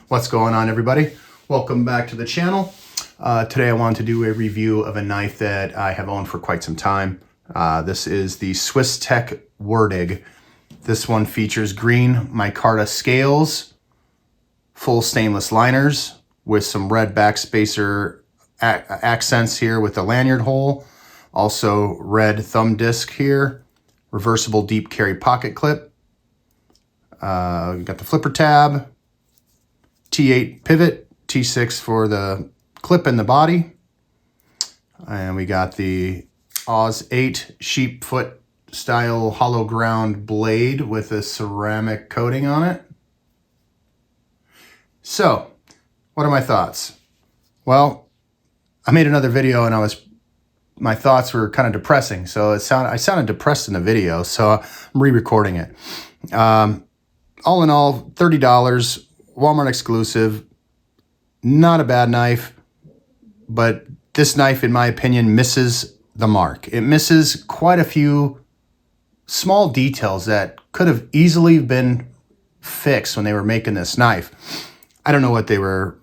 What's going on, everybody? Welcome back to the channel. Today I wanted to do a review of a knife that I have owned for quite some time. This is the Swisstech Wurdig. This one features green micarta scales, full stainless liners with some red backspacer accents here with the lanyard hole. Also red thumb disc here, reversible deep carry pocket clip. Got the flipper tab, T8 pivot, T6 for the clip in the body. And we got the Oz 8 sheep foot style hollow ground blade with a ceramic coating on it. So, what are my thoughts? Well, I made another video and my thoughts were kind of depressing. So I sounded depressed in the video, so I'm re-recording it. All in all, $30, Walmart exclusive. Not a bad knife, but this knife, in my opinion, misses the mark. It misses quite a few small details that could have easily been fixed when they were making this knife. I don't know what they were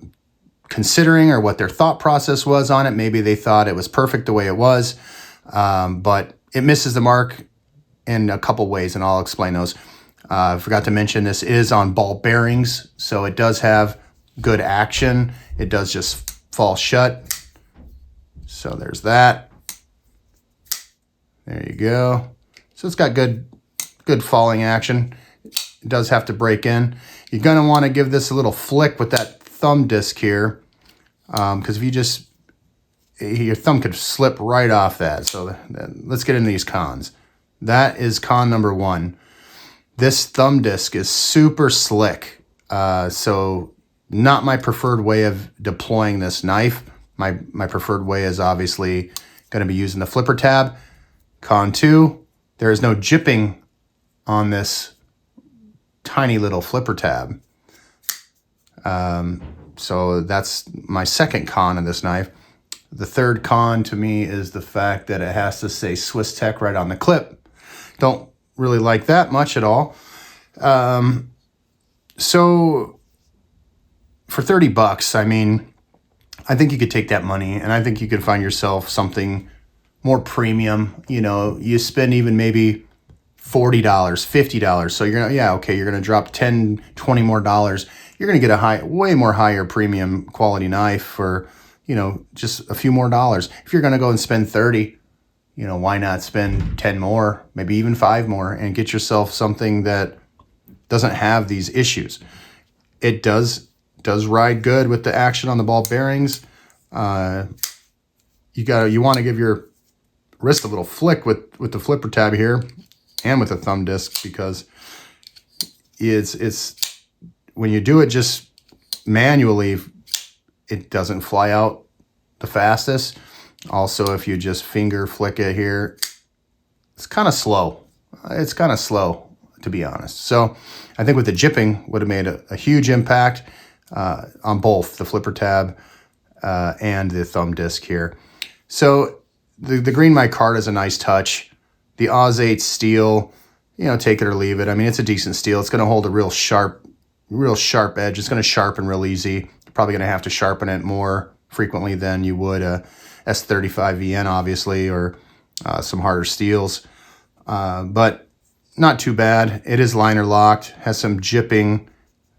considering or what their thought process was on it. Maybe they thought it was perfect the way it was, but it misses the mark in a couple ways, and I'll explain those. I forgot to mention this is on ball bearings, so it does have good action. It does just fall shut. So there's that. There you go. So it's got good falling action. It does have to break in. You're going to want to give this a little flick with that thumb disc here, because if your thumb could slip right off that. So let's get into these cons. That is con number one. This thumb disc is super slick, so not my preferred way of deploying this knife. My preferred way is obviously going to be using the flipper tab. Con two, there is no jipping on this tiny little flipper tab. So that's my second con of this knife. The third con to me is the fact that it has to say Swisstech right on the clip. Don't really like that much at all. So for $30, I mean, I think you could take that money and I think you could find yourself something more premium. You know, you spend even maybe $40, $50. So you're gonna, you're gonna drop $10, $20 more dollars. You're gonna get a way more higher premium quality knife for, just a few more dollars. If you're gonna go and spend 30, why not spend 10 more, maybe even 5 more, and get yourself something that doesn't have these issues. It does ride good with the action on the ball bearings. You want to give your wrist a little flick with the flipper tab here and with the thumb disc, because it's when you do it just manually, it doesn't fly out the fastest. Also, if you just finger flick it here, it's kind of slow. It's kind of slow, to be honest. So I think with the jipping would have made a huge impact on both the flipper tab and the thumb disc here. So the green micarta is a nice touch. The Oz 8 steel, take it or leave it. I mean, it's a decent steel. It's going to hold a real sharp edge. It's going to sharpen real easy. You're probably going to have to sharpen it more frequently than you would a S35 VN, obviously, or some harder steels. But not too bad. It is liner locked, has some jipping.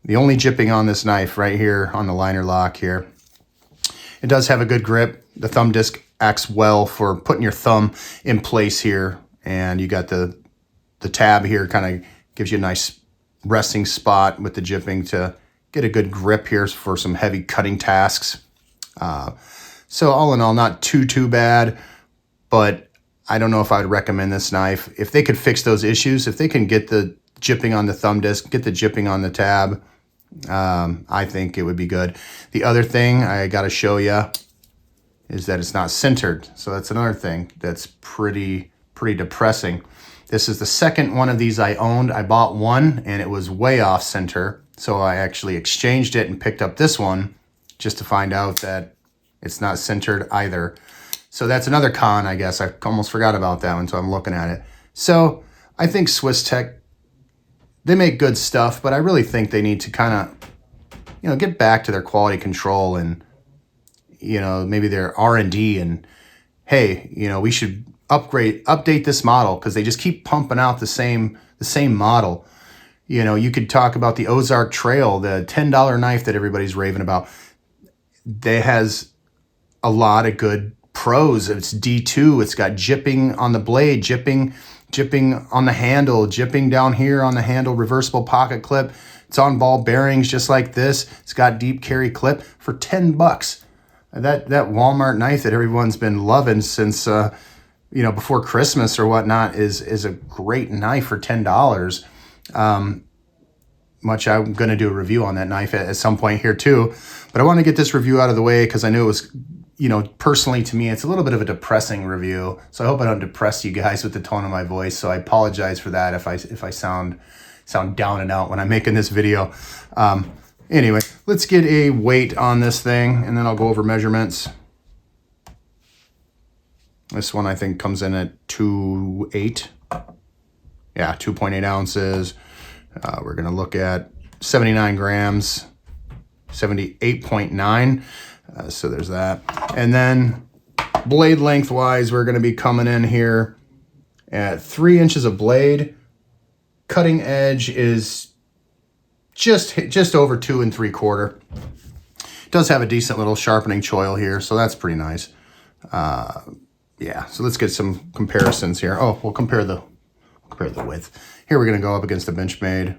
The only jipping on this knife right here on the liner lock here. It does have a good grip. The thumb disc acts well for putting your thumb in place here. And you got the tab here, kind of gives you a nice resting spot with the jipping to get a good grip here for some heavy cutting tasks. So all in all, not too bad, but I don't know if I would recommend this knife. If they could fix those issues, if they can get the jipping on the thumb disc, get the jipping on the tab, I think it would be good. The other thing I got to show you is that it's not centered. So that's another thing that's pretty depressing. This is the second one of these I owned. I bought one and it was way off center. So I actually exchanged it and picked up this one just to find out that it's not centered either. So that's another con, I guess. I almost forgot about that one, so I'm looking at it. So I think Swisstech, they make good stuff, but I really think they need to kind of, get back to their quality control and, maybe their R&D and, hey, we should update this model because they just keep pumping out the same model. You could talk about the Ozark Trail, the $10 knife that everybody's raving about. They has a lot of good pros. It's D2. It's got jipping on the blade, jipping on the handle, jipping down here on the handle, reversible pocket clip. It's on ball bearings just like this. It's got deep carry clip for $10. That Walmart knife that everyone's been loving since before Christmas or whatnot is a great knife for $10. Much I'm going to do a review on that knife at some point here too, but I want to get this review out of the way because I knew it was, personally to me, it's a little bit of a depressing review. So I hope I don't depress you guys with the tone of my voice. So I apologize for that if I sound down and out when I'm making this video. Anyway, let's get a weight on this thing and then I'll go over measurements. This one I think comes in at 2.8. Yeah, 2.8 ounces. We're going to look at 79 grams, 78.9. So there's that. And then blade length wise, we're going to be coming in here at 3 inches of blade. Cutting edge is just over 2 3/4. It does have a decent little sharpening choil here, so that's pretty nice. Yeah, so let's get some comparisons here. Oh, we'll compare the width. Here we're going to go up against the Benchmade.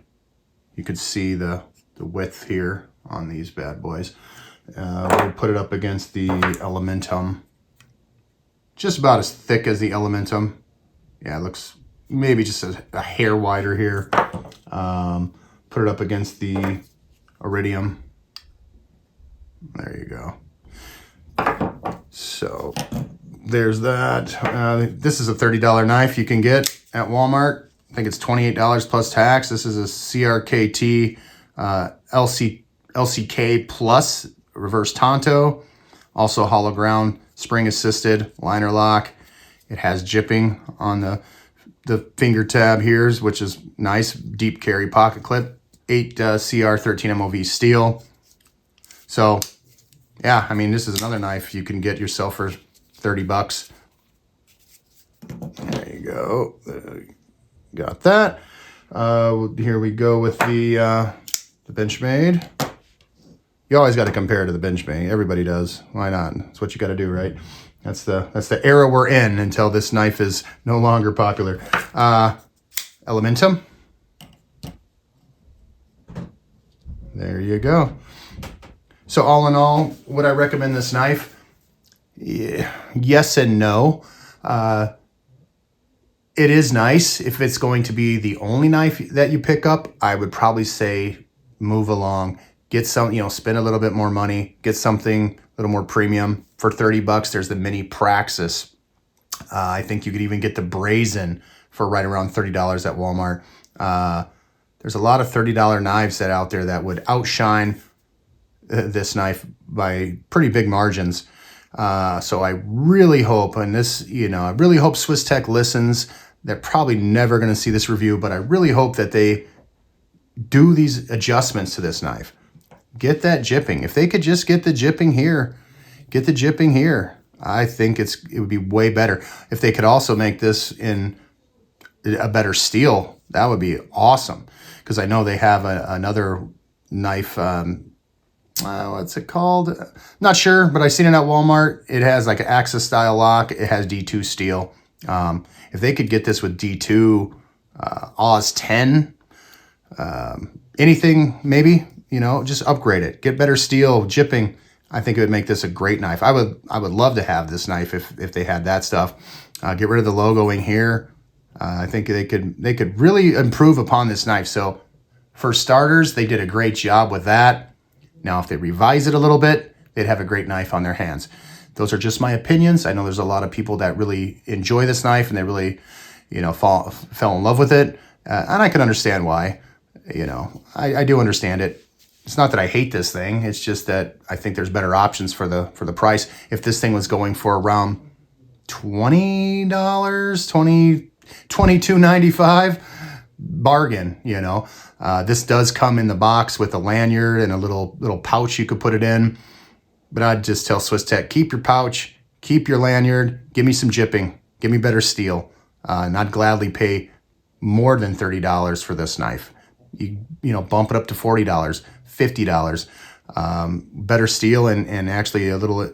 You could see the width here on these bad boys. We'll put it up against the Elementum. Just about as thick as the Elementum. Yeah, it looks maybe just a hair wider here. Put it up against the Iridium. There you go. So there's that. This is a $30 knife you can get at Walmart. I think it's $28 plus tax. This is a CRKT LCK Plus reverse Tonto. Also hollow ground, spring assisted, liner lock. It has jipping on the finger tab here, which is nice. Deep carry pocket clip. 8 CR 13 MOV steel. So yeah, I mean, this is another knife you can get yourself for $30. There you go. Got that. Here we go with the Benchmade. You always got to compare to the Benchmade. Everybody does. Why not? That's what you got to do, right? That's the era we're in until this knife is no longer popular. Elementum. There you go. So all in all, would I recommend this knife? Yeah, yes and no. It is nice. If it's going to be the only knife that you pick up, I would probably say move along. Get some, spend a little bit more money. Get something a little more premium. For $30, there's the Mini Praxis. I think you could even get the Brazen for right around $30 at Walmart. There's a lot of $30 knives that out there that would outshine this knife by pretty big margins. So I really hope, and this, I really hope Swisstech listens. They're probably never going to see this review, but I really hope that they do these adjustments to this knife. Get that jipping. If they could just get the jipping here, I think it would be way better. If they could also make this in a better steel, that would be awesome. Because I know they have another knife, what's it called? Not sure, but I seen it at Walmart. It has like an Axis style lock. It has D2 steel. If they could get this with D2, Oz 10, anything maybe, just upgrade it. Get better steel, jipping. I think it would make this a great knife. I would love to have this knife if they had that stuff. Get rid of the logoing here. I think they could really improve upon this knife. So for starters, they did a great job with that. Now, if they revise it a little bit, they'd have a great knife on their hands. Those are just my opinions. I know there's a lot of people that really enjoy this knife and they really, fell in love with it. And I can understand why. I do understand it. It's not that I hate this thing. It's just that I think there's better options for the price. If this thing was going for around $20, $22.95, bargain, you know. This does come in the box with a lanyard and a little pouch you could put it in. But I'd just tell Swisstech, keep your pouch, keep your lanyard, give me some jipping, give me better steel. And I'd gladly pay more than $30 for this knife. You know, bump it up to $40, $50. Better steel and actually a little,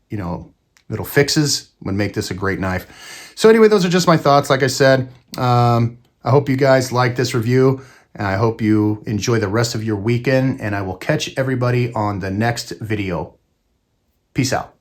you know, little fixes would make this a great knife. So anyway, those are just my thoughts. Like I said, I hope you guys like this review, and I hope you enjoy the rest of your weekend, and I will catch everybody on the next video. Peace out.